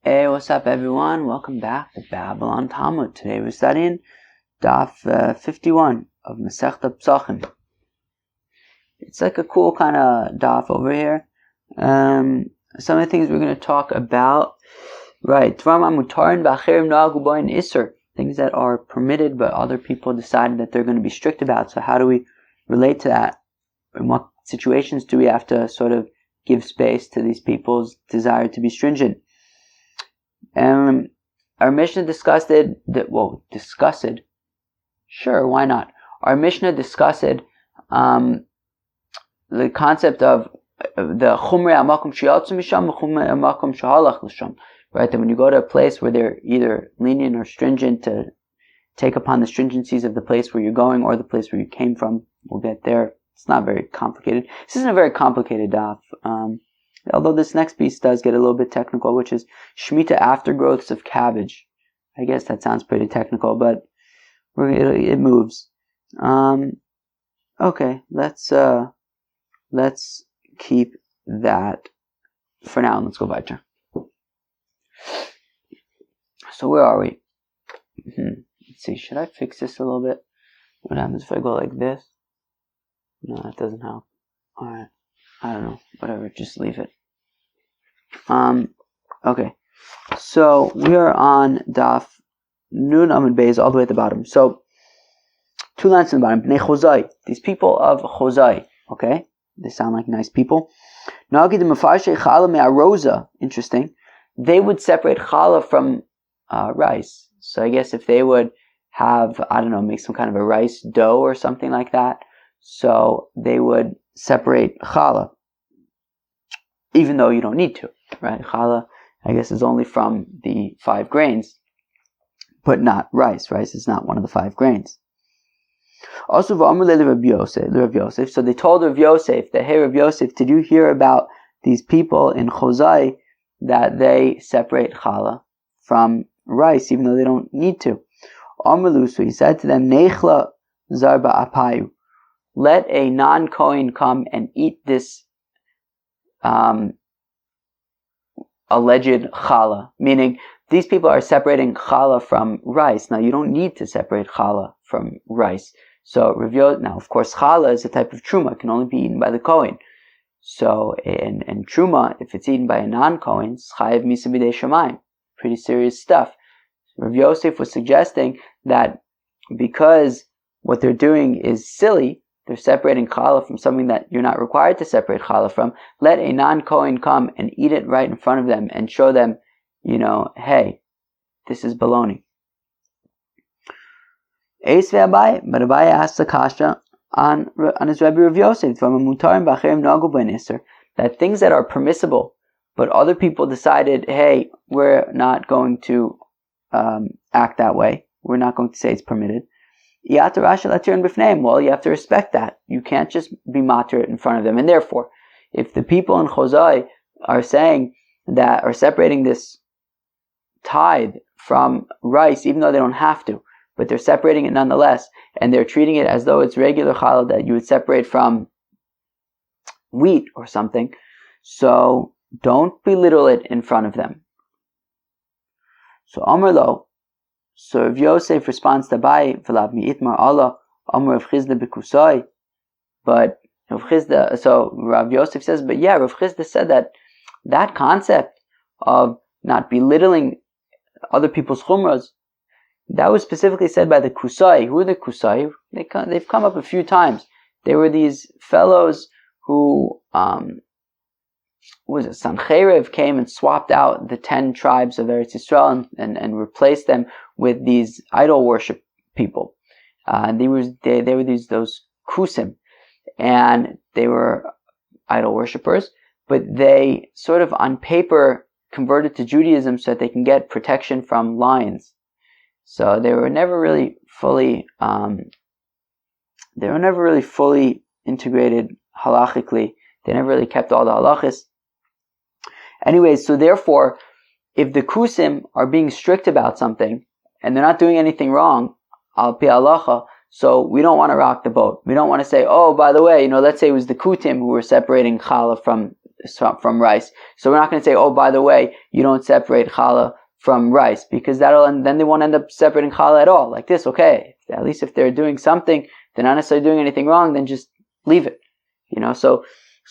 Hey, what's up everyone? Welcome back to Babylon Talmud. Today we're studying Daf 51 of Masechta Pesachim. It's like a cool kind of Daf over here. Some of the things we're going to talk about. Right. Things that are permitted but other people decided that they're going to be strict about. So how do we relate to that? In what situations do we have to sort of give space to these people's desire to be stringent? Our Mishnah discussed it. Sure, why not? Our Mishnah discussed the concept of the chumrei hamakom sheyatzu misham, chumrei hamakom shehalach l'sham. Right, that when you go to a place where they're either lenient or stringent, to take upon the stringencies of the place where you're going or the place where you came from. We'll get there. It's not very complicated. This isn't a very complicated daf. Although this next piece does get a little bit technical, which is Shemitah aftergrowths of cabbage. I guess that sounds pretty technical, but it moves. Okay, let's keep that for now. Let's go weiter. So where are we? Let's see. Should I fix this a little bit? What happens if I go like this? No, that doesn't help. All right. I don't know. Whatever. Just leave it. Okay. So we are on Daf Nun Amud Beis all the way at the bottom. So 2 lines in the bottom. Bnei Chozai. These people of Chozai. Okay. They sound like nice people. Nagi de Mefarshe Chala Me'aroza. Interesting. They would separate challah from rice. So I guess if they would have, make some kind of a rice dough or something like that. So they would separate challah, even though you don't need to, right? Challah, I guess, is only from the 5 grains, but not rice. Rice is not one of the 5 grains. Also, so they told Rav Yosef that, hey, Rav Yosef, did you hear about these people in Chozai that they separate challah from rice, even though they don't need to? So he said to them, Nechla zarba apayu. Let a non-Kohen come and eat this alleged challah. Meaning, these people are separating challah from rice. Now, you don't need to separate challah from rice. So, now, of course, challah is a type of truma. It can only be eaten by the Kohen. So, and truma, if it's eaten by a non-Kohen, it's chayev misa b'dei shamayim. Pretty serious stuff. Rav Yosef was suggesting that because what they're doing is silly, they're separating challah from something that you're not required to separate challah from. Let a non-Kohen come and eat it right in front of them and show them, hey, this is baloney. But Abaye asked the kasha on his Rebbe Rav Yosef that things that are permissible, but other people decided, hey, we're not going to act that way. We're not going to say it's permitted. Well, you have to respect that. You can't just be matir in front of them. And therefore, if the people in Chozai are saying that, are separating this tithe from rice, even though they don't have to, but they're separating it nonetheless, and they're treating it as though it's regular challah that you would separate from wheat or something, so don't belittle it in front of them. So Amar Lo, so Rav Yosef responds to Abaye, V'lav mi'itmar Allah, Amar Rav Chizda b'kusai. But Rav Chizda, so Rav Yosef says, but yeah, Rav Chizda said that concept of not belittling other people's chumras, that was specifically said by the Kusai. Who are the Kusai? They've come up a few times. They were these fellows who, Sancheiriv came and swapped out the 10 tribes of Eretz Yisrael and replaced them with these idol worship people. They were those Kusim, and they were idol worshippers, but they sort of on paper converted to Judaism so that they can get protection from lions. So they were never really fully integrated halachically. They never really kept all the halachas. Anyways, so therefore, if the Kusim are being strict about something, and they're not doing anything wrong, al pi halacha, so we don't want to rock the boat. We don't want to say, oh, by the way, let's say it was the Kutim who were separating challah from from rice. So we're not going to say, oh, by the way, you don't separate challah from rice, because then they won't end up separating challah at all. Like this, okay, at least if they're doing something, they're not necessarily doing anything wrong, then just leave it. So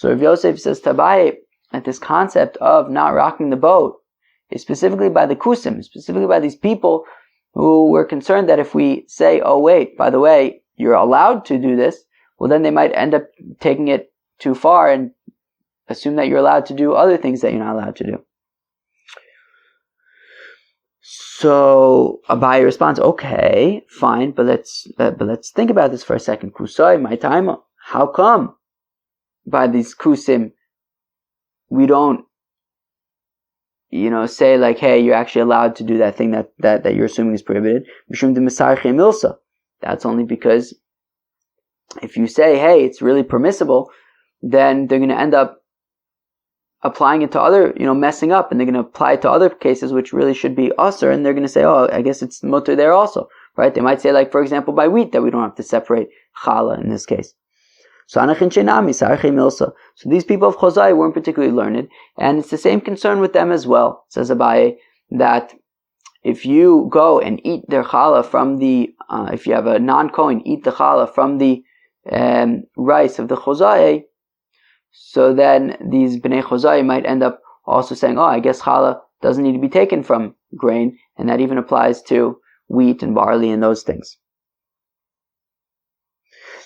Rav Yosef says to Abaye that this concept of not rocking the boat is specifically by the kusim, specifically by these people who were concerned that if we say, oh wait, by the way, you're allowed to do this, well then they might end up taking it too far and assume that you're allowed to do other things that you're not allowed to do. So Abaye responds, okay, fine, but let's think about this for a second. Kusai, my time, how come by these kusim we don't say like, hey, you're actually allowed to do that thing that you're assuming is prohibited? That's only because if you say, hey, it's really permissible, then they're going to end up applying it to other, messing up, and they're going to apply it to other cases which really should be usher, and they're going to say, oh, I guess it's mutter there also, right? They might say, like, for example, by wheat, that we don't have to separate challah in this case. So these people of Chozai weren't particularly learned, and it's the same concern with them as well, says Abaye, that if you go and eat their challah from if you have a non-Kohen, eat the challah from the rice of the Chozai, so then these Bnei Chozai might end up also saying, oh, I guess challah doesn't need to be taken from grain, and that even applies to wheat and barley and those things.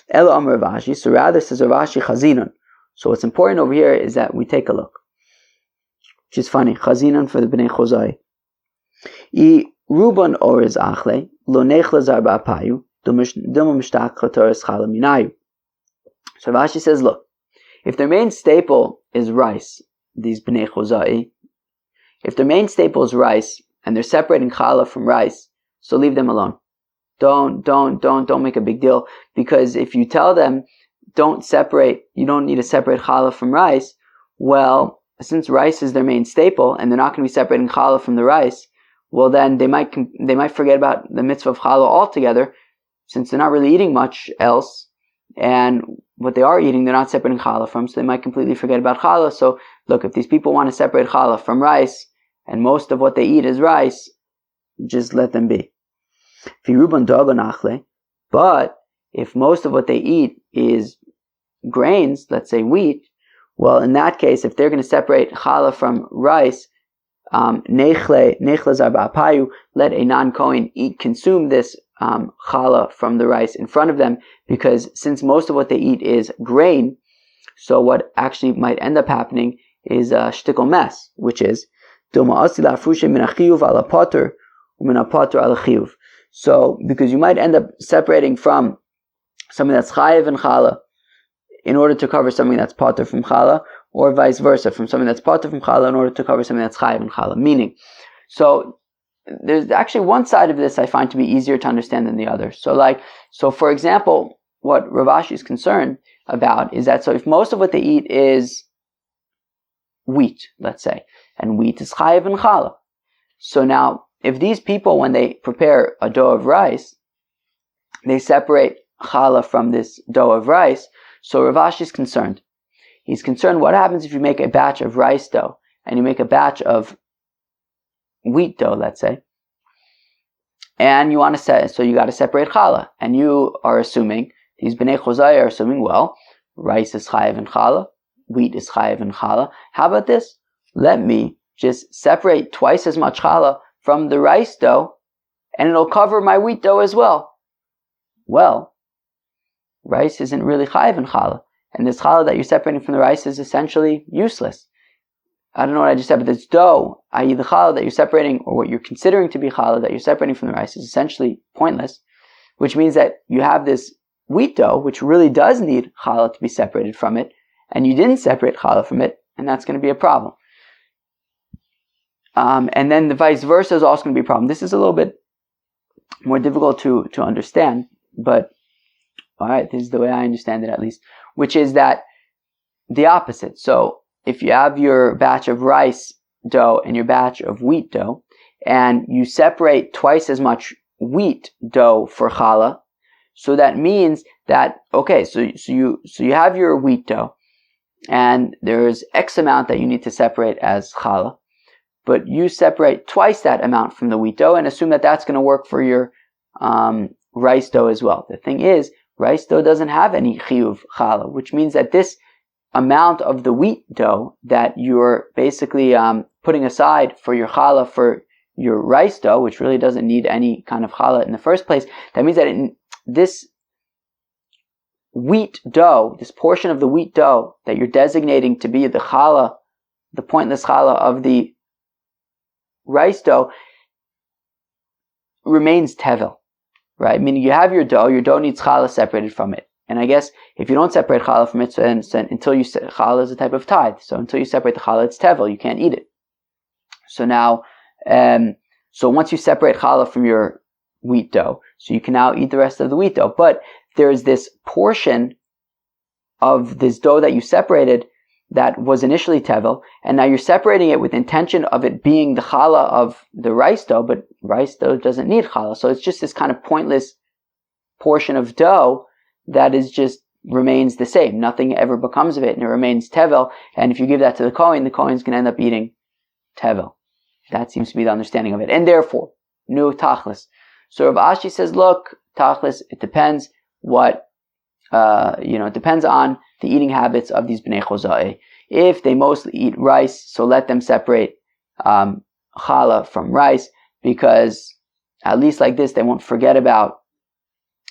Ela Amar Ravashi, so rather says Ravashi Chazinon. So what's important over here is that we take a look, which is funny. Chazinon for the Bnei Chozai. I Ruban Oriz Achle, Lo Nechla Zarba Payu, Dilma Mishtach Chotoris Chala Minayu. So Ravashi says, look, if their main staple is rice, these Bnei Chozai, if their main staple is rice, and they're separating challah from rice, so leave them alone. Don't make a big deal, because if you tell them you don't need to separate challah from rice, well, since rice is their main staple and they're not going to be separating challah from the rice, well then they might forget about the mitzvah of challah altogether, since they're not really eating much else, and what they are eating they're not separating challah from, so they might completely forget about challah. So look, if these people want to separate challah from rice, and most of what they eat is rice, just let them be. But if most of what they eat is grains, let's say wheat, well, in that case, if they're going to separate challah from rice, let a non-Kohen consume this challah from the rice in front of them, because since most of what they eat is grain, so what actually might end up happening is a shtickle mess, which is so, because you might end up separating from something that's chayiv and challah in order to cover something that's pater from challah, or vice versa, from something that's pater from challah in order to cover something that's chayiv and challah. Meaning, so there's actually one side of this I find to be easier to understand than the other. So for example, what Ravashi is concerned about is that, so if most of what they eat is wheat, let's say, and wheat is chayiv and challah, so now, if these people, when they prepare a dough of rice, they separate challah from this dough of rice, so Ravashi is concerned. He's concerned what happens if you make a batch of rice dough and you make a batch of wheat dough, let's say, and you want to say, so you got to separate challah, and you are assuming, these Bnei Chozai are assuming, well, rice is chayiv and challah, wheat is chayiv and challah. How about this? Let me just separate twice as much challah from the rice dough, and it'll cover my wheat dough as well. Well, rice isn't really chayiv and challah, and this challah that you're separating from the rice is essentially useless. I don't know what I just said, but this dough, i.e. the challah that you're separating, or what you're considering to be challah that you're separating from the rice, is essentially pointless, which means that you have this wheat dough, which really does need challah to be separated from it, and you didn't separate challah from it, and that's going to be a problem. And then the vice versa is also going to be a problem. This is a little bit more difficult to understand, but alright, this is the way I understand it at least, which is that the opposite. So if you have your batch of rice dough and your batch of wheat dough, and you separate twice as much wheat dough for challah, so that means that, okay, so you have your wheat dough, and there's X amount that you need to separate as challah, but you separate twice that amount from the wheat dough and assume that that's going to work for your rice dough as well. The thing is, rice dough doesn't have any chiyuv challah, which means that this amount of the wheat dough that you're basically putting aside for your challah for your rice dough, which really doesn't need any kind of challah in the first place, that means that this wheat dough, this portion of the wheat dough that you're designating to be the challah, the pointless challah of the rice dough, remains tevel, right? Meaning you have your dough needs challah separated from it. And I guess if you don't separate challah from it, so until you challah is a type of tithe, so until you separate the challah, it's tevel, you can't eat it. So now, so once you separate challah from your wheat dough, so you can now eat the rest of the wheat dough. But there's this portion of this dough that you separated that was initially tevel, and now you're separating it with intention of it being the challah of the rice dough, but rice dough doesn't need challah. So it's just this kind of pointless portion of dough that is just remains the same. Nothing ever becomes of it, and it remains tevel. And if you give that to the Kohen's going to end up eating tevel. That seems to be the understanding of it. And therefore, no tachlis. So Rav Ashi says, look, tachlis, it depends what, it depends on the eating habits of these bnei choza'eh. If they mostly eat rice, so let them separate challah from rice, because at least like this, they won't forget about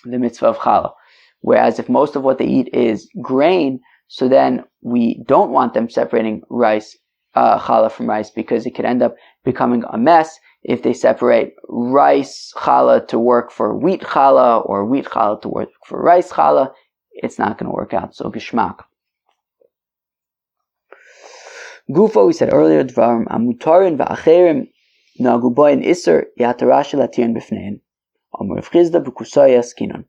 the mitzvah of challah. Whereas if most of what they eat is grain, so then we don't want them separating rice, challah from rice, because it could end up becoming a mess if they separate rice challah to work for wheat challah or wheat challah to work for rice challah. It's not going to work out. So geschmack. Gufo, we said earlier, dvarim amutarin va'acherim nagu boyin iser yatarash latirin b'fnein amur v'chizda v'kusaya skinon.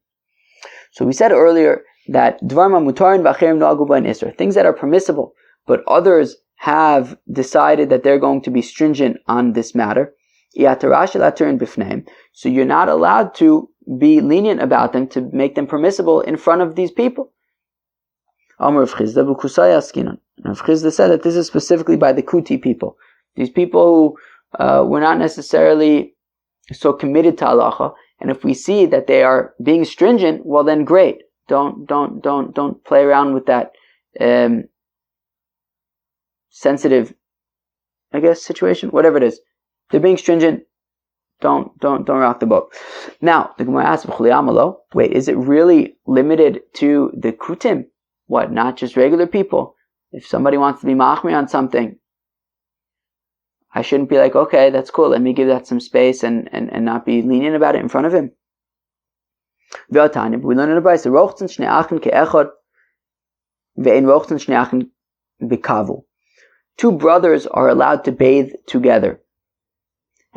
So we said earlier that dvarim amutarin va'acherim nagu boyin iser, things that are permissible, but others have decided that they're going to be stringent on this matter. So you're not allowed to be lenient about them, to make them permissible in front of these people. Rav Chizda said that this is specifically by the Kuti people. These people who were not necessarily so committed to halacha, and if we see that they are being stringent, well then great. Don't play around with that sensitive, I guess, situation, whatever it is. They're being stringent. Don't rock the boat. Now, the Gemara asks, wait, is it really limited to the kutim? What, not just regular people? If somebody wants to be machmir on something, I shouldn't be like, okay, that's cool, let me give that some space and not be lenient about it in front of him. We learn in the Brayso, two brothers are allowed to bathe together.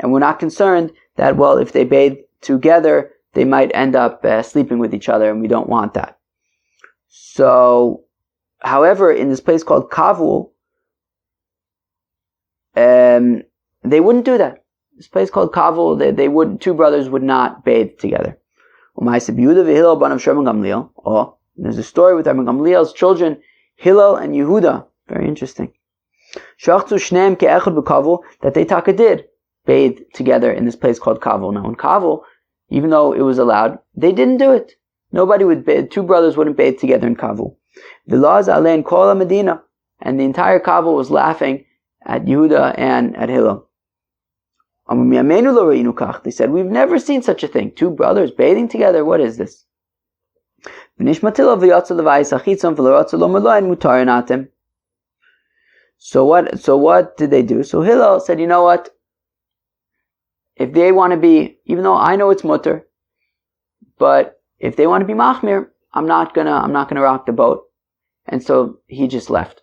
And we're not concerned that, well, if they bathe together, they might end up sleeping with each other, and we don't want that. So, however, in this place called Kavul, they wouldn't do that. This place called Kavul, two brothers would not bathe together. Oh, there's a story with Rabbi Gamliel's children, Hillel and Yehuda. Very interesting. That they taka did bathe together in this place called Kavul. Now in Kavul, even though it was allowed, they didn't do it. Nobody would bathe, two brothers wouldn't bathe together in Kavul. Medina, and the entire Kavul was laughing at Yehuda and at Hillel. They said, we've never seen such a thing. Two brothers bathing together, what is this? So what did they do? So Hillel said, you know what? If they want to be, even though I know it's mutter, but if they want to be machmir, I'm not gonna rock the boat. And so he just left.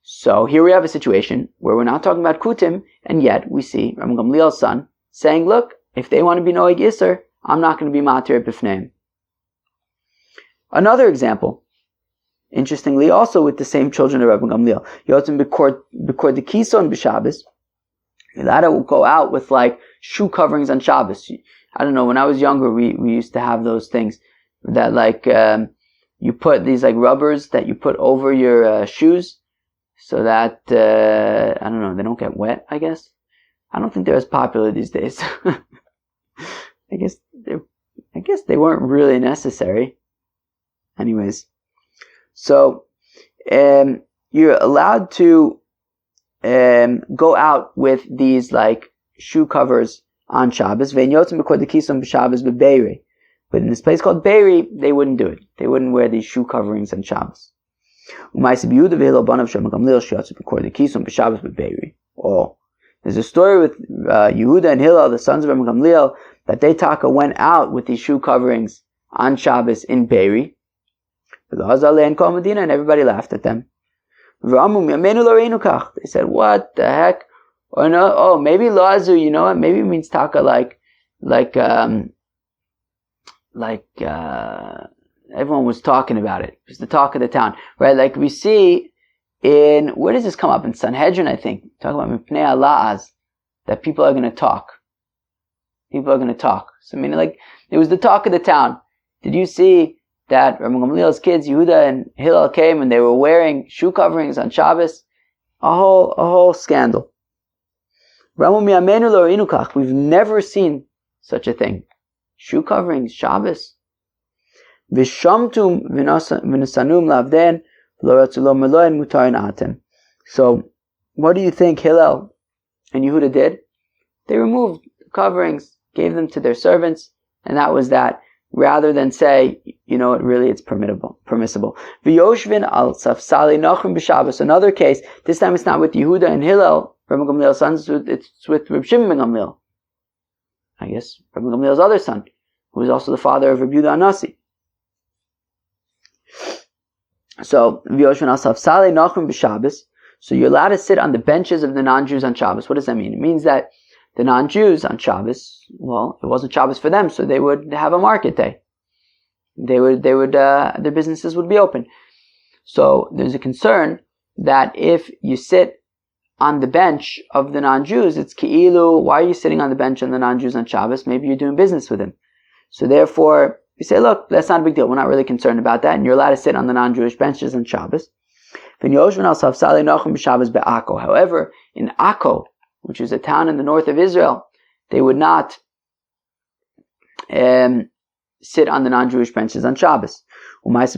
So here we have a situation where we're not talking about kutim, and yet we see Rabbi Gamliel's son saying, look, if they want to be noeg iser, I'm not going to be matir b'fneim. Another example, interestingly, also with the same children of Rabbi Gamliel, Yotzim b'kor the kison b'Shabbos. That will go out with like shoe coverings on Shabbos. I don't know, when I was younger, we used to have those things that like, you put these like rubbers that you put over your shoes so that, I don't know, they don't get wet, I guess. I don't think they're as popular these days. I guess they weren't really necessary. Anyways, so you're allowed to go out with these like shoe covers on Shabbos. But in this place called Beiri, they wouldn't do it. They wouldn't wear these shoe coverings on Shabbos. Oh, there's a story with Yehuda and Hillel, the sons of Rabbi Gamliel, that they went out with these shoe coverings on Shabbos in Beiri. And everybody laughed at them. They said, what the heck? Or no, oh, maybe Loazu, you know what? Maybe it means taka everyone was talking about it. It was the talk of the town. Right? Like we see in, where does this come up? In Sanhedrin, I think. Talking about Mipnei Ala'az, that people are going to talk. People are going to talk. So meaning like, it was the talk of the town. Did you see that Rabbi Gamliel's kids, Yehuda and Hillel, came and they were wearing shoe coverings on Shabbos? A whole scandal. We've never seen such a thing. Shoe coverings, Shabbos. So what do you think Hillel and Yehuda did? They removed the coverings, gave them to their servants, and that was that. Rather than say, you know what, really it's permissible. V'yoshvin al safsali nachrim b'Shabbos. Another case, this time it's not with Yehuda and Hillel, Rabbi Gamliel's sons, it's with Reb Shimon ben Gamliel. I guess Rabbi Gamliel's other son, who was also the father of Reb Yehuda Anasi. So, v'yoshvin al safsali nachrim b'Shabbos. So you're allowed to sit on the benches of the non-Jews on Shabbos. What does that mean? It means that the non-Jews on Shabbos, well, it wasn't Shabbos for them, so they would have a market day. Their businesses would be open. So there's a concern that if you sit on the bench of the non-Jews, it's ki'ilu, why are you sitting on the bench of the non-Jews on Shabbos? Maybe you're doing business with them. So therefore, you say, look, that's not a big deal. We're not really concerned about that, and you're allowed to sit on the non-Jewish benches on Shabbos. However, in Akko, which is a town in the north of Israel, they would not sit on the non-Jewish benches on Shabbos. And there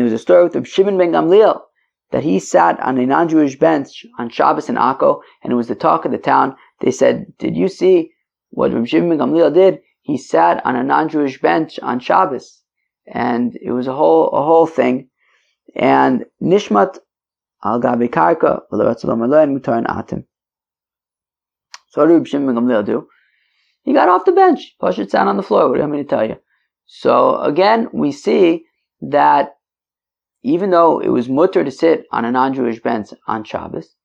was a story with Reb Shimon ben Gamliel that he sat on a non-Jewish bench on Shabbos in Akko, and it was the talk of the town. They said, did you see what Reb Shimon ben Gamliel did? He sat on a non-Jewish bench on Shabbos. And it was a whole thing. And Nishmat al gabi karka v'leratzulam aloyin mutar atim. So what did Reb Shimon ben Gamliel do? He got off the bench. Pashut sat on the floor. What do you want me to tell you? So again, we see that even though it was mutter to sit on a non-Jewish bench on Shabbos,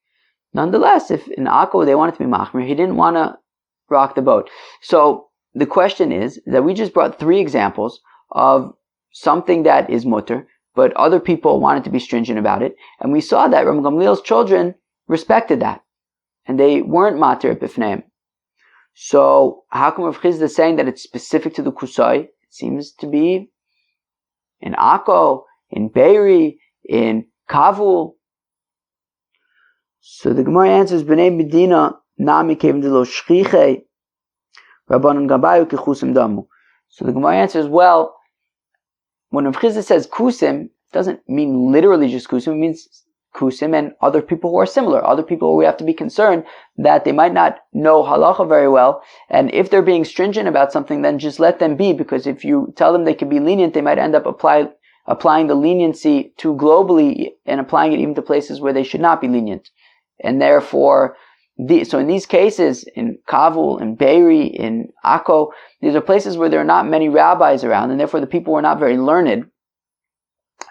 nonetheless, if in Akko they wanted to be machmir, he didn't want to rock the boat. So the question is that we just brought 3 examples of something that is mutter, but other people wanted to be stringent about it. And we saw that Rabbi Gamliel's children respected that. And they weren't matir b'fneim. So how come Rav Chizda is saying that it's specific to the Kusai? It seems to be in Akko, in Beiri, in Kavul. So the Gemara answers, B'nai Medina, nami kevim delo shchiche, rabbanon gabayu kechusim damu. So the Gemara answers, well, when Rav Chizda says kusim, it doesn't mean literally just kusim, it means kusim and other people who are similar, other people who we have to be concerned that they might not know halacha very well, and if they're being stringent about something, then just let them be, because if you tell them they can be lenient, they might end up applying the leniency too globally and applying it even to places where they should not be lenient. And therefore, so in these cases, in Kavul, in Beiri, in Akko, these are places where there are not many rabbis around, and therefore the people were not very learned.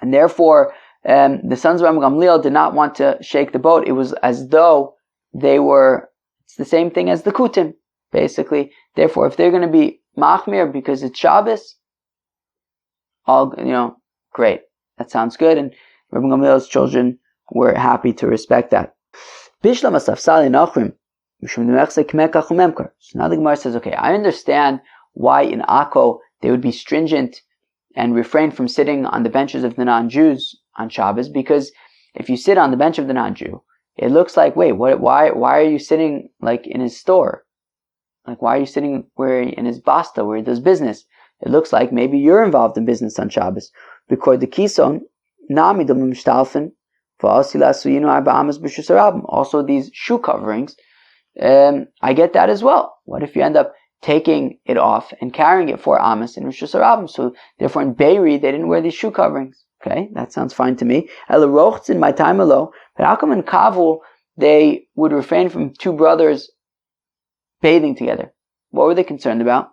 And therefore, the sons of Rabbi Gamliel did not want to shake the boat. It was as though it's the same thing as the Kutim, basically. Therefore, if they're going to be Machmir because it's Shabbos, great. That sounds good. And Rabbi Gamliel's children were happy to respect that. Bishlam asafsali nachrim So now the Gemara says, okay, I understand why in Akko they would be stringent and refrain from sitting on the benches of the non-Jews on Shabbos, because if you sit on the bench of the non-Jew, it looks like, wait, why are you sitting like in his store? Like, why are you sitting in his basta, where he does business? It looks like maybe you're involved in business on Shabbos. Because the kison, nami dum mishtalfen, also these shoe coverings, I get that as well. What if you end up taking it off and carrying it for Amos in Rosh Hashanah? So therefore in Beiri they didn't wear these shoe coverings. Okay, that sounds fine to me. In my time alone, but how come in Kavul they would refrain from two brothers bathing together? What were they concerned about?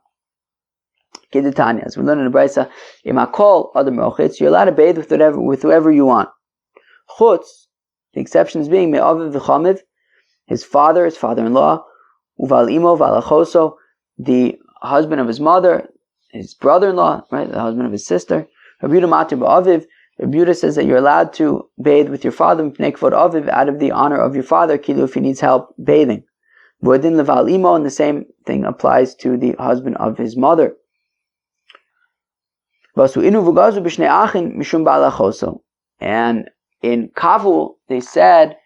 Kedetanya, as we learn in the Brisa, imakol other mochitz, you're allowed to bathe with whoever you want. Chutz, the exceptions being me'aviv v'chamiv, his father-in-law, uval imo v'alachoso, the husband of his mother, his brother-in-law, right, the husband of his sister. Rabbi Yehuda matir ba'aviv. Rabbi Yehuda says that you're allowed to bathe with your father, mipnei kvod aviv, out of the honor of your father, kilu, if he needs help bathing. V'odin leval imo, and the same thing applies to the husband of his mother. And in Kavul, they said,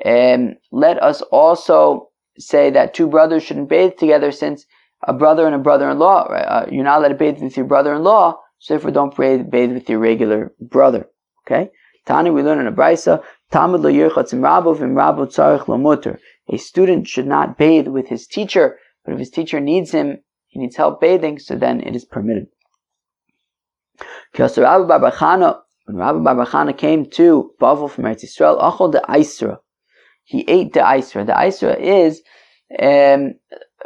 let us also say that two brothers shouldn't bathe together, since a brother and a brother-in-law, right? You're not allowed to bathe with your brother-in-law, so therefore don't bathe with your regular brother. Okay? Tani, we learn in a Brisa, Talmud lo yirchatz im rabbo v'im rabbo tzarich lo muter. A student should not bathe with his teacher, but if his teacher needs him, he needs help bathing, so then it is permitted. When Rabbi Bar Bar Chana came to Bavel from Eretz Yisrael, achol de Aisra, he ate the Aisra. The Aisra is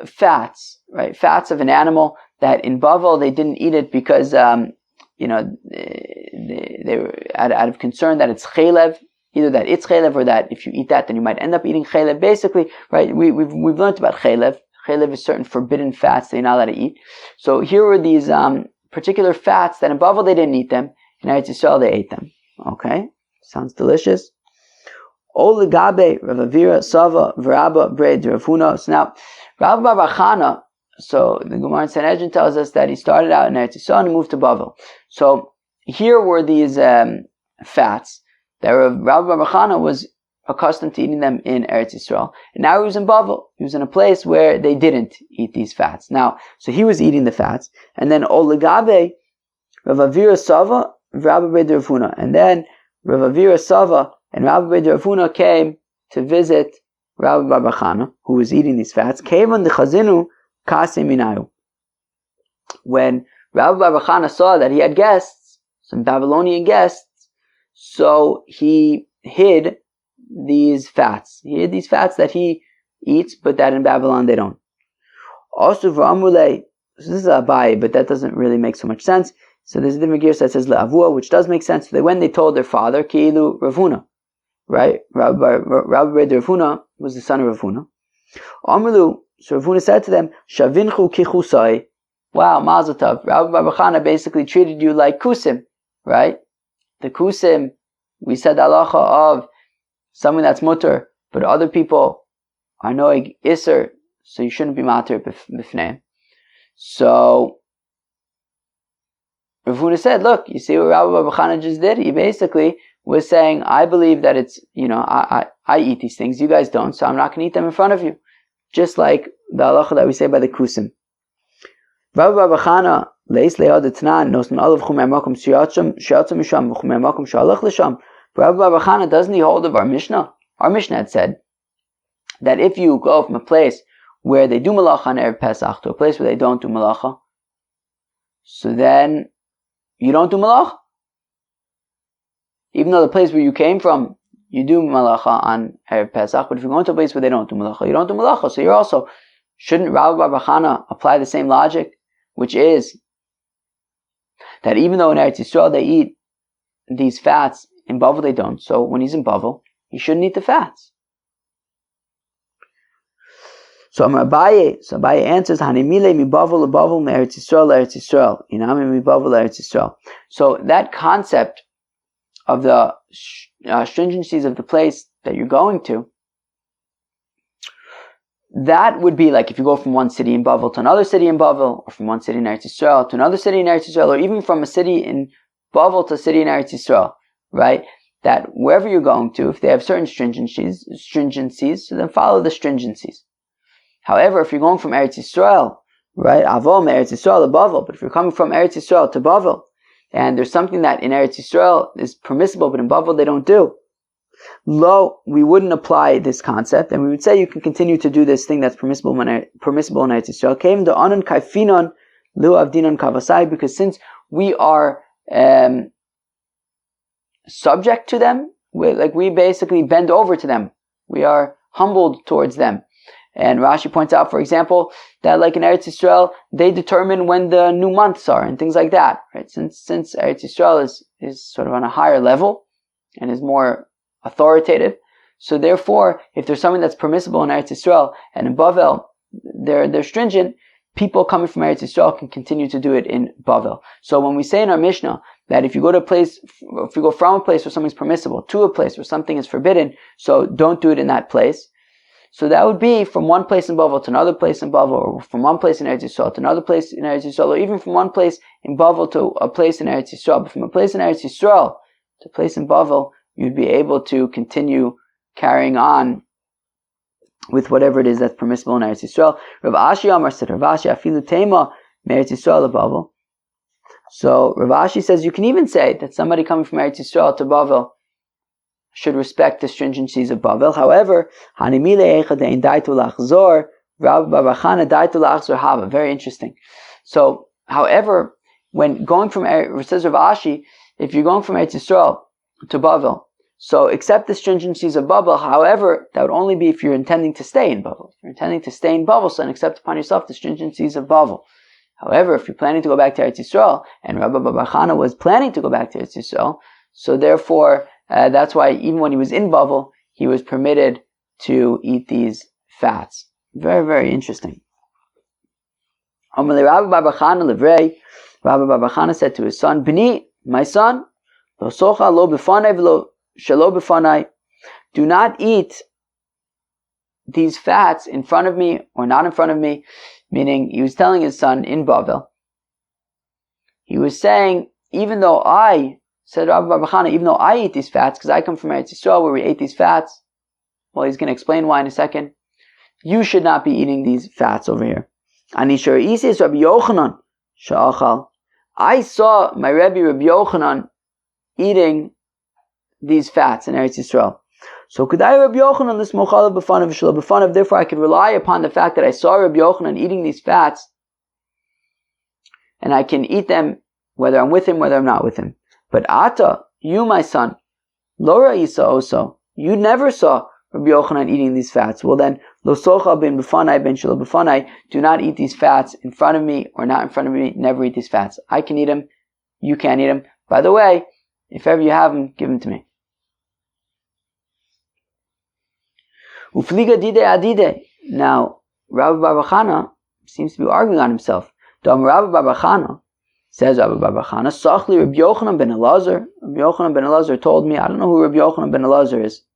fats, right? Fats of an animal that in Bavel they didn't eat it because they were out of concern that it's chaylev, either that it's chaylev or that if you eat that then you might end up eating chaylev. Basically, right? We've learned about chaylev. Chaylev is certain forbidden fats that you're not allowed to eat. So here were these particular fats that in Bavel they didn't eat them, in Eretz Yisrael they ate them. Okay, sounds delicious. Oligabe Rav Avira Sava V'Rabba Breid Rav Huna. So now Rabbi Bar Chana, so the Gemara in Sanhedrin tells us that he started out in Eretz Yisrael and moved to Bavel. So here were these fats that Rabbi Bar Chana was accustomed to eating them in Eretz Yisrael, and now he was in Bavel. He was in a place where they didn't eat these fats. Now, so he was eating the fats, and then Oligabe Rav Avira Sava V'Rabba Breid Rav Huna, and then Rav Avira Sava and Rabbi Breid Rav Huna came to visit Rabbi Bar Chana, who was eating these fats. Kevan dechazinu kasei minayu. When Rabbi Bar Chana saw that he had guests, some Babylonian guests, so he hid these fats. He hid these fats that he eats, but that in Babylon they don't. Also, v'amulei. So this is Abai, but that doesn't really make so much sense. So there's a different gear that says le'avua, which does make sense. So when they told their father, ki'ilu Rav Huna, right? Rabbi Breid Rav Huna was the son of Rav Huna. Amrlu, so Rav Huna said to them, Shavinchu kichusai. Wow, mazel tov. Rabbi Bar Chana basically treated you like kusim, right? The kusim, we said the halacha of someone that's mutter, but other people are noig iser, so you shouldn't be matir b'fneim. So Rav Huna said, look, you see what Rabbi Bar Chana just did? He basically was saying, I believe that it's, I eat these things, you guys don't, so I'm not going to eat them in front of you. Just like the halacha that we say by the kusim. Rabbi Bar Chana, leis le'od etnan, nosman olav chumei makom shiatzam misham, v'chumei makom shalach l'sham. Rabbi Bar Chana, doesn't he hold of our Mishnah? Our Mishnah had said that if you go from a place where they do malacha on Erev Pesach to a place where they don't do malacha, so then you don't do malacha. Even though the place where you came from, you do malacha on Erev Pesach, but if you're going to a place where they don't do malacha, you don't do malacha. So you're also, shouldn't Rabbi Bar Chana apply the same logic, which is that even though in Eretz Yisrael they eat these fats, in Bavel they don't. So when he's in Bavel, he shouldn't eat the fats. So Abaye answers, Hanimile mi Bavel leBavel me Eretz Yisrael, Inami mi Bavel Eretz Yisrael. So that concept of the stringencies of the place that you're going to, that would be like if you go from one city in Bavel to another city in Bavel, or from one city in Eretz Yisrael to another city in Eretz Yisrael, or even from a city in Bavel to a city in Eretz Yisrael, right? That wherever you're going to, if they have certain stringencies, so then follow the stringencies. However, if you're going from Eretz Yisrael, right, Avom Eretz Yisrael to Bavel, but if you're coming from Eretz Yisrael to Bavel, and there's something that in Eretz Yisrael is permissible, but in Bavel they don't do, we wouldn't apply this concept, and we would say you can continue to do this thing that's permissible in Eretz Yisrael. Came the anon kaifinon lu avdinon kavasai, because since we are subject to them, we basically bend over to them. We are humbled towards them. And Rashi points out, for example, that like in Eretz Yisrael, they determine when the new months are and things like that. Right? Since Eretz Yisrael is sort of on a higher level and is more authoritative, so therefore, if there's something that's permissible in Eretz Yisrael and in Bavel, they're stringent, people coming from Eretz Yisrael can continue to do it in Bavel. So when we say in our Mishnah that if you go from a place where something's permissible to a place where something is forbidden, so don't do it in that place. So that would be from one place in Bavel to another place in Bavel, or from one place in Eretz Yisrael to another place in Eretz Yisrael, or even from one place in Bavel to a place in Eretz Yisrael. But from a place in Eretz Yisrael to a place in Bavel, you'd be able to continue carrying on with whatever it is that's permissible in Eretz Yisrael. Rav Ashi Amar said, Rav Ashi afilu tema me'eretz Yisrael to Bavel. So Rav Ashi says you can even say that somebody coming from Eretz Yisrael to Bavel should respect the stringencies of Bavel. However, very interesting. So, however, when going from, says Rav Ashi, if you're going from Eretz Yisrael to Bavel, so accept the stringencies of Bavel. However, that would only be if you're intending to stay in Bavel. If you're intending to stay in Bavel, so then accept upon yourself the stringencies of Bavel. However, if you're planning to go back to Eretz Yisrael, and Rabbi Bar Chana was planning to go back to Eretz Yisrael, so therefore, that's why even when he was in Bavel, he was permitted to eat these fats. Very, very interesting. Rabbi Bar Chana said to his son, B'ni, my son, lo socha lo b'fanai v'lo shelo b'fanai. Do not eat these fats in front of me or not in front of me. Meaning, he was telling his son in Bavel, he was saying, even though I eat these fats, because I come from Eretz Yisrael where we ate these fats, well, he's going to explain why in a second, you should not be eating these fats over here. Anishar Isis Rabbi Yochanan Sha'achal. I saw my Rabbi Yochanan eating these fats in Eretz Yisrael. So could I Rabbi Yochanan this mochalav b'fanav v'shelo b'fanav? Therefore, I could rely upon the fact that I saw Rabbi Yochanan eating these fats, and I can eat them whether I'm with him, whether I'm not with him. But Ata, you, my son, lo ra'isa oso, you never saw Rabbi Yochanan eating these fats. Well then, lo socha ben b'fanai ben shelo b'fanai. Do not eat these fats in front of me or not in front of me. Never eat these fats. I can eat them. You can't eat them. By the way, if ever you have them, give them to me. Ufliga dide adide. Now, Rabbi Bar Chana seems to be arguing on himself. Dam Rabbi Bar Chana says, Rabbi Bar Chana, Sachli Rabbi Yochanan ben Elazar. Rabbi Yochanan ben Elazar told me, I don't know who Rabbi Yochanan ben Elazar is.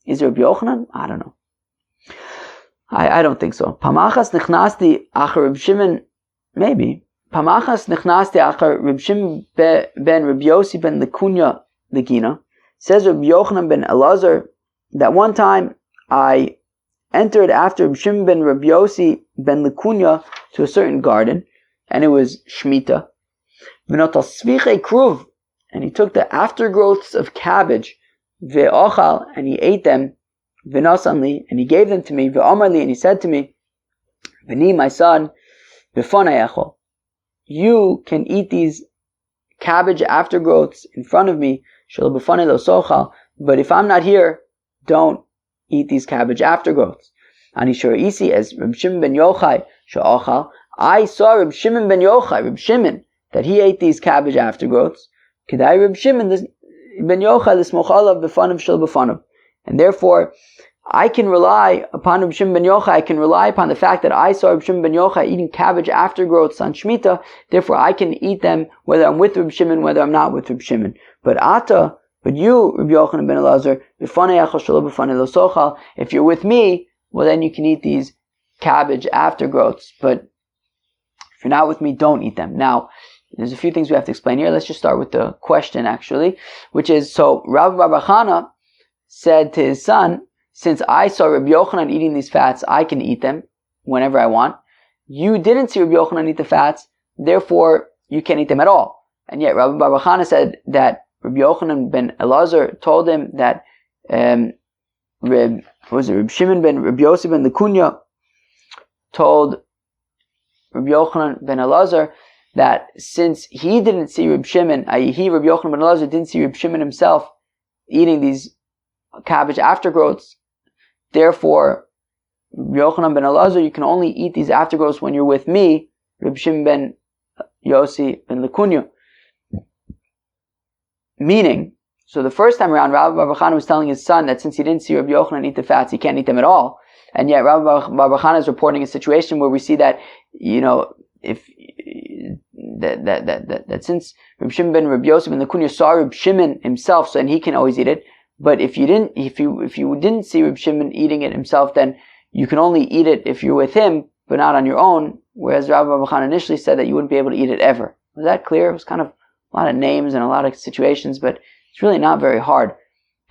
Is it Rabbi Yochanan? I don't know. I don't think so. Pamachas nechnasti achar Reb Shimon, maybe. Pamachas nechnasti achar Reb Shimon ben Reb Yossi ben Lekunya Legina. Says Rabbi Yochanan ben Elazar that one time I entered after Reb Shimon ben Reb Yossi ben Lekunya to a certain garden, and it was Shemitah. V'notal svichei kruv, and he took the aftergrowths of cabbage, ve'ochal, and he ate them, v'nasanli, and he gave them to me, ve'omarli, and he said to me, V'ni, my son, b'fanai echol, you can eat these cabbage aftergrowths in front of me, shelo b'fanai lo sochal, but if I'm not here, don't eat these cabbage aftergrowths. Ani shor isi, as Reb Shimon ben Yochai she'ochal, I saw Reb Shimon ben Yochai, Reb Shimon, that he ate these cabbage aftergrowths. Kedai Reb Shimon ben Yochai l'smochalav b'fanav shel b'fanav, and therefore I can rely upon Reb Shimon ben Yochai. I can rely upon the fact that I saw Reb Shimon ben Yochai eating cabbage aftergrowths on Shemitah. Therefore, I can eat them whether I'm with Reb Shimon, whether I'm not with Reb Shimon. But you, Rabbi Yochanan ben Elazar, if you're with me, well then you can eat these cabbage aftergrowths. But if you're not with me, don't eat them. Now, there's a few things we have to explain here. Let's just start with the question, actually, which is, so Rabbi Bar Chana said to his son, since I saw Rabbi Yochanan eating these fats, I can eat them whenever I want. You didn't see Rabbi Yochanan eat the fats, therefore you can't eat them at all. And yet Rabbi Bar Chana said that Rabbi Yochanan ben Elazar told him that Rabbi Shimon ben Rabbi Yossi ben Lekunya told Rabbi Yochanan ben Elazar that since he didn't see Rabbi Shimon, i.e. Rabbi Yochanan ben Elazar didn't see Rabbi Shimon himself eating these cabbage aftergrowths, therefore Rabbi Yochanan ben Elazar, you can only eat these aftergrowths when you're with me, Rabbi Shimon ben Yossi ben Lekunya. Meaning, so the first time around, Rabbi Bar Chana was telling his son that since he didn't see Rabbi Yochanan eat the fats, he can't eat them at all. And yet Rabbi Bar Chana is reporting a situation where we see that, if that since Rabbi Shimon ben Rabbi Yossi ben Lekunya saw Rabbi Shimon himself, so then he can always eat it. But if you didn't see Rabbi Shimon eating it himself, then you can only eat it if you're with him, but not on your own. Whereas Rabbi Bar Chana initially said that you wouldn't be able to eat it ever. Was that clear? It was kind of a lot of names and a lot of situations, but it's really not very hard.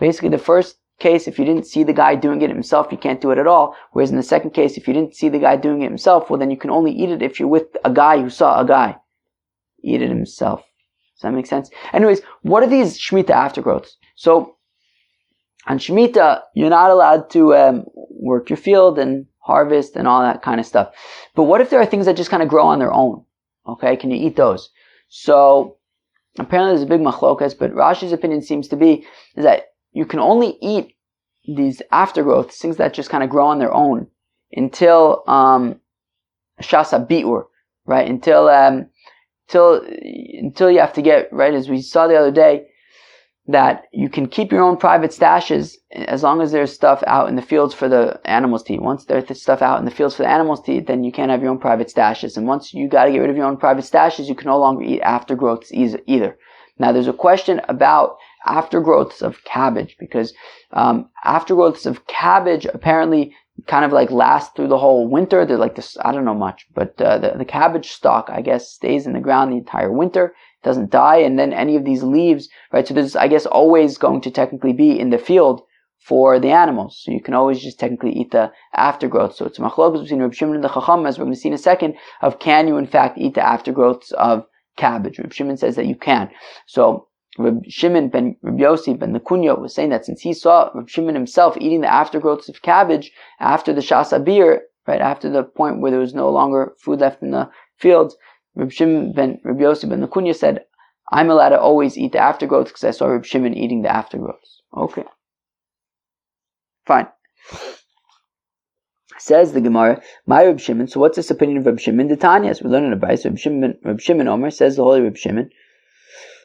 Basically, the first case, if you didn't see the guy doing it himself, you can't do it at all. Whereas in the second case, if you didn't see the guy doing it himself, well then you can only eat it if you're with a guy who saw a guy eat it himself. Does that make sense? Anyways, what are these Shemitah aftergrowths? So, on Shemitah, you're not allowed to work your field and harvest and all that kind of stuff. But what if there are things that just kind of grow on their own? Okay, can you eat those? So, apparently there's a big machlokas, but Rashi's opinion seems to be is that you can only eat these aftergrowths, things that just kind of grow on their own, until shasa bi'ur, right? Until you have to get, right, as we saw the other day, that you can keep your own private stashes as long as there's stuff out in the fields for the animals to eat. Once there's stuff out in the fields for the animals to eat, then you can't have your own private stashes. And once you got to get rid of your own private stashes, you can no longer eat aftergrowths either. Now, there's a question about aftergrowths of cabbage, because aftergrowths of cabbage apparently kind of like last through the whole winter. They're like this, I don't know much, but the cabbage stalk, I guess, stays in the ground the entire winter, doesn't die, and then any of these leaves, right? So there's, I guess, always going to technically be in the field for the animals. So you can always just technically eat the aftergrowth. So it's a machlokas between Reb Shimon and the Chacham, as we're going to see in a second, of can you in fact eat the aftergrowths of cabbage. Reb Shimon says that you can. So Reb Shimon ben Reb Yossi ben Lekunya was saying that since he saw Reb Shimon himself eating the aftergrowths of cabbage after the Shas Abir, right, after the point where there was no longer food left in the fields, Reb Shimon ben Reb Yossi ben Lekunya said, I'm allowed to always eat the aftergrowths because I saw Reb Shimon eating the aftergrowths. Okay. Fine. Says the Gemara, my Reb Shimon, so what's this opinion of Reb Shimon? The Tanya, as we learn in the Bryce, Reb Shimon Omer, says the holy Reb Shimon,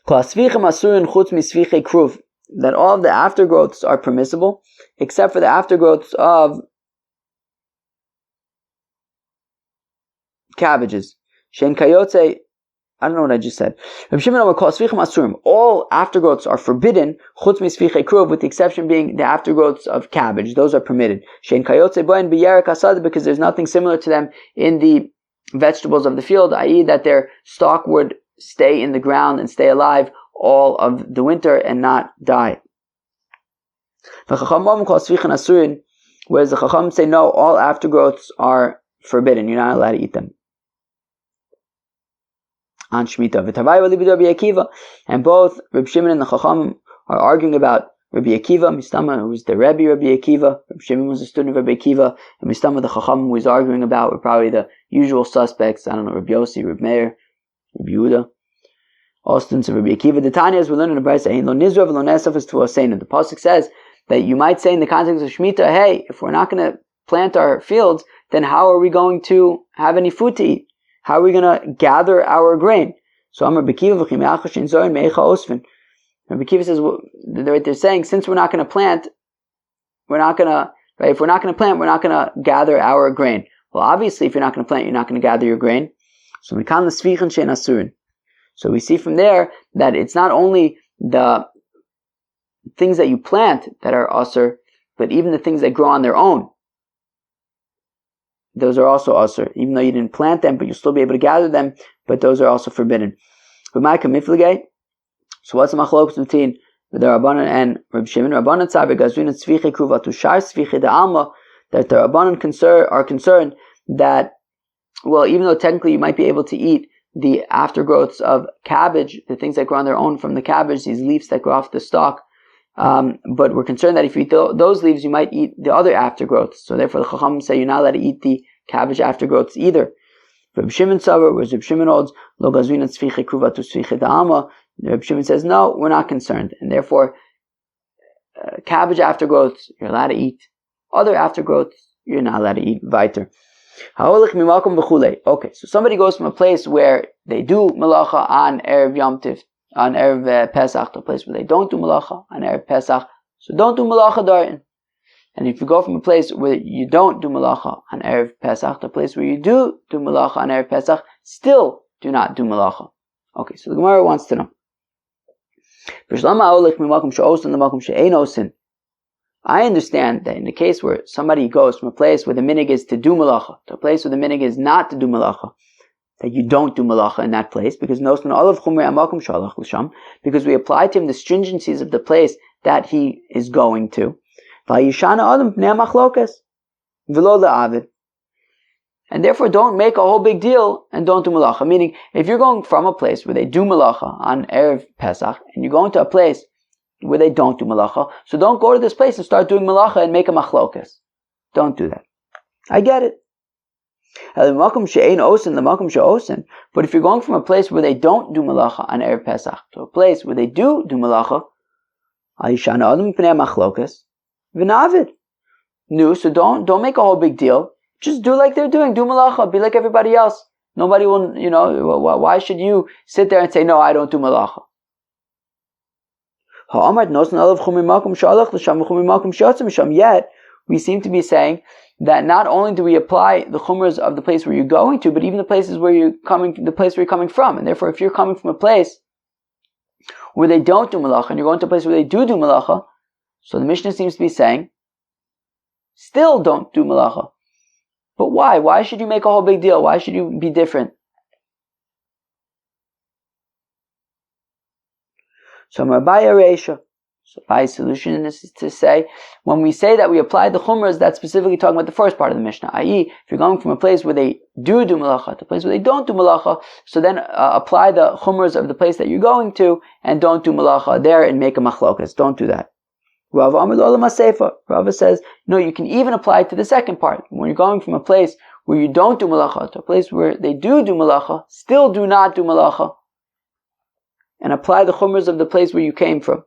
that all of the aftergrowths are permissible, except for the aftergrowths of cabbages. Shen kayotze, I don't know what I just said. All aftergrowths are forbidden, with the exception being the aftergrowths of cabbage. Those are permitted. Shen kayotze because there's nothing similar to them in the vegetables of the field, i.e. that their stalk would stay in the ground and stay alive all of the winter and not die. Whereas the Chacham say no, all aftergrowths are forbidden. You're not allowed to eat them on Shemitah. And both Reb Shimon and the Chacham are arguing about Rabbi Akiva, Mistama, who was the Rebbe Rabbi Akiva. Reb Shimon was a student of Rabbi Akiva, and Mistama, the Chacham, who was arguing about, were probably the usual suspects. I don't know, Rabbi Yossi, Rabbi Meir, Rabbi Yehuda, all students of Rabbi Akiva. The Tanya, as we learn in the Brayso, Lo Nizra v'lo Nesaf is Tuaseinu. The pasuk says that you might say in the context of Shemitah, hey, if we're not going to plant our fields, then how are we going to have any food to eat? How are we going to gather our grain? So Amar Bekiva v'chim shin zorin me'echa osfen. Rabbi Akiva says, well, they're saying, since we're not going to plant, we're not going to, right? If we're not going to plant, we're not going to gather our grain. Well, obviously, if you're not going to plant, you're not going to gather your grain. So we see from there that it's not only the things that you plant that are asur, but even the things that grow on their own. those are also asur. Even though you didn't plant them, but you'll still be able to gather them, but those are also forbidden. So what's the machlokes between the Rabbanan and Reb Shimon? Rabbanan tzaveh gazrin et tzviche kruvatu shar tzviche de alma, that the Rabbanan are concerned that, well, even though technically you might be able to eat the aftergrowths of cabbage, the things that grow on their own from the cabbage, these leaves that grow off the stalk, but we're concerned that if you eat those leaves, you might eat the other aftergrowths. So therefore the Chacham say you're not allowed to eat the cabbage aftergrowths either. Reb Shimon Savar, whereas Reb Shimon holds, Lo gazrin et tzviche kruvatu tzviche de alma, Reb Shimon says, no, we're not concerned. And therefore, cabbage aftergrowths, you're allowed to eat. Other aftergrowths, you're not allowed to eat. Weiter. Okay, so somebody goes from a place where they do malacha on Erev Yom Tiv, on Erev Pesach, to a place where they don't do malacha on Erev Pesach, so don't do malacha darin. And if you go from a place where you don't do malacha on Erev Pesach to a place where you do malacha on Erev Pesach, still do not do malacha. Okay, so the Gemara wants to know. I understand that in the case where somebody goes from a place where the minig is to do malacha to a place where the minig is not to do malacha, that you don't do malacha in that place, because because we apply to him the stringencies of the place that he is going to. And therefore don't make a whole big deal and don't do malacha. Meaning, if you're going from a place where they do malacha on Erev Pesach, and you're going to a place where they don't do malacha, so don't go to this place and start doing malacha and make a machlokas. Don't do that. I get it. But if you're going from a place where they don't do malacha on Erev Pesach to a place where they do malacha, no, so don't make a whole big deal. Just do like they're doing. Do malacha. Be like everybody else. Nobody will, why should you sit there and say, no, I don't do malacha? Yet, we seem to be saying that not only do we apply the chumras of the place where you're going to, but even the places where you're coming, the place where you're coming from. And therefore, if you're coming from a place where they don't do malacha, and you're going to a place where they do malacha, so the Mishnah seems to be saying, still don't do malacha. But why? Why should you make a whole big deal? Why should you be different? So my solution is to say, when we say that we apply the chumras, that's specifically talking about the first part of the Mishnah, i.e., if you're going from a place where they do malacha to a place where they don't do malacha, so then apply the chumras of the place that you're going to, and don't do malacha there and make a machlokas. Don't do that. Rava says, no, you can even apply it to the second part. When you're going from a place where you don't do malacha to a place where they do malacha, still do not do malacha, and apply the chumras of the place where you came from.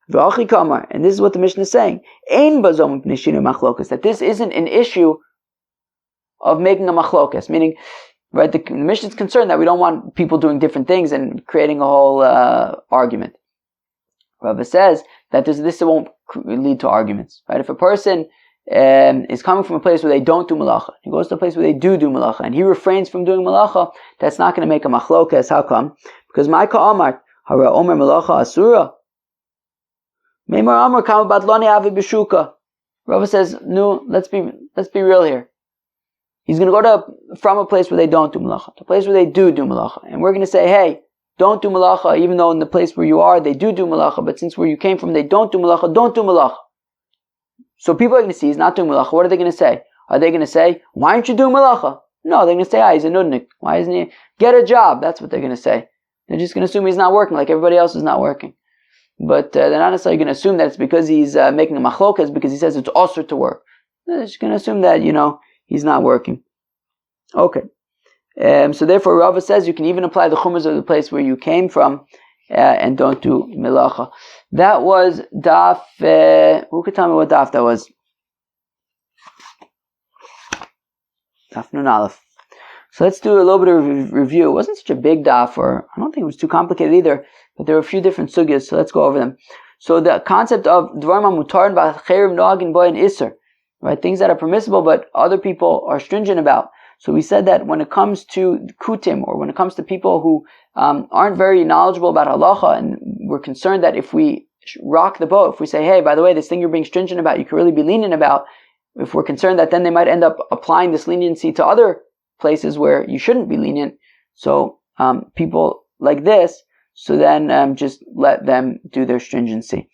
And this is what the Mishnah is saying, that this isn't an issue of making a machlokas, meaning, right, the Mishnah is concerned that we don't want people doing different things and creating a whole argument. Rava says that this won't lead to arguments, right? If a person is coming from a place where they don't do malacha, he goes to a place where they do malacha, and he refrains from doing malacha, that's not going to make a machlokas. How come? Because Maika Amar, Hara Omer Malacha Asura. Meimar Amar Kama Batlani Avi Bishuka. Rava says, no, let's be real here. He's going to go from a place where they don't do malacha to a place where they do malacha, and we're going to say, hey, don't do malacha, even though in the place where you are, they do malacha, but since where you came from, they don't do malacha, don't do malacha. So people are going to see he's not doing malacha. What are they going to say? Are they going to say, why aren't you doing malacha? No, they're going to say, he's a nudnik. Why isn't he? Get a job. That's what they're going to say. They're just going to assume he's not working like everybody else is not working. But they're not necessarily going to assume that it's because he's making a machlokas because he says it's also to work. They're just going to assume that, he's not working. Okay. So therefore Rava says you can even apply the chumras of the place where you came from and don't do melacha. That was daf, who could tell me what daf that was? Daf Nun Aleph. So let's do a little bit of review. It wasn't such a big daf, or I don't think it was too complicated either, but there were a few different sugyas, so let's go over them. So the concept of dvarim mutarin b'cherim noagin boyin iser, right? Things that are permissible but other people are stringent about. So we said that when it comes to kutim, or when it comes to people who aren't very knowledgeable about halacha, and we're concerned that if we rock the boat, if we say, hey, by the way, this thing you're being stringent about, you can really be lenient about, if we're concerned that then they might end up applying this leniency to other places where you shouldn't be lenient, so people like this, so then just let them do their stringency.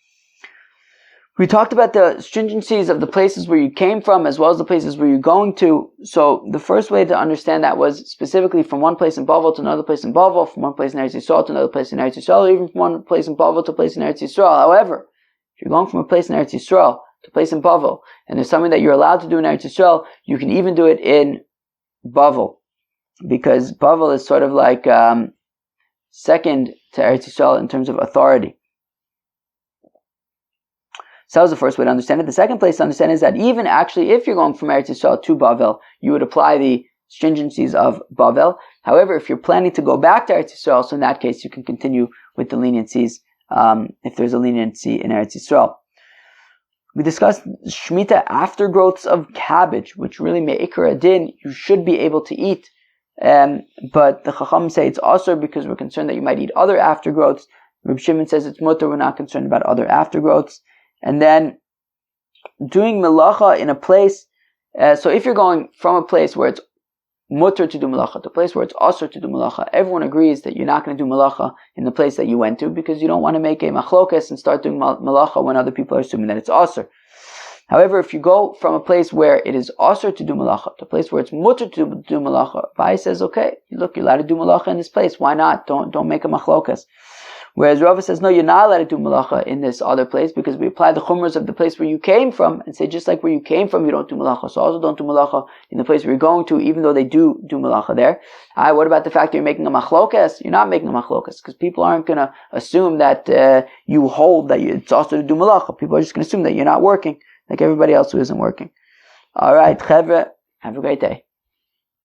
We talked about the stringencies of the places where you came from as well as the places where you're going to. So the first way to understand that was specifically from one place in Bavel to another place in Bavel, from one place in Eretz Yisrael to another place in Eretz Yisrael, or even from one place in Bavel to a place in Eretz Yisrael. However, if you're going from a place in Eretz Yisrael to a place in Bavel, and there's something that you're allowed to do in Eretz Yisrael, you can even do it in Bavel, because Bavel is sort of like second to Eretz Yisrael in terms of authority. So that was the first way to understand it. The second place to understand is that even actually if you're going from Eretz Yisrael to Bavel, you would apply the stringencies of Bavel. However, if you're planning to go back to Eretz Yisrael, so in that case you can continue with the leniencies if there's a leniency in Eretz Yisrael. We discussed Shemitah aftergrowths of cabbage, which really me'ikar adin, you should be able to eat. But the Chacham say it's also because we're concerned that you might eat other aftergrowths. Reb Shimon says it's mutter, we're not concerned about other aftergrowths. And then doing melacha in a place, so if you're going from a place where it's mutter to do melacha to a place where it's asur to do melacha, everyone agrees that you're not going to do melacha in the place that you went to because you don't want to make a machlokas and start doing melacha when other people are assuming that it's asur. However, if you go from a place where it is asur to do melacha to a place where it's mutter to do melacha, Bai says, okay, look, you're allowed to do melacha in this place. Why not? Don't make a machlokas. Whereas Rava says, no, you're not allowed to do malacha in this other place because we apply the chumras of the place where you came from and say just like where you came from, you don't do malacha. So also don't do malacha in the place where you're going to, even though they do malacha there. What about the fact that you're making a machlokas? You're not making a machlokas because people aren't going to assume that you hold that it's also to do malacha. People are just going to assume that you're not working like everybody else who isn't working. All right, chevre, have a great day.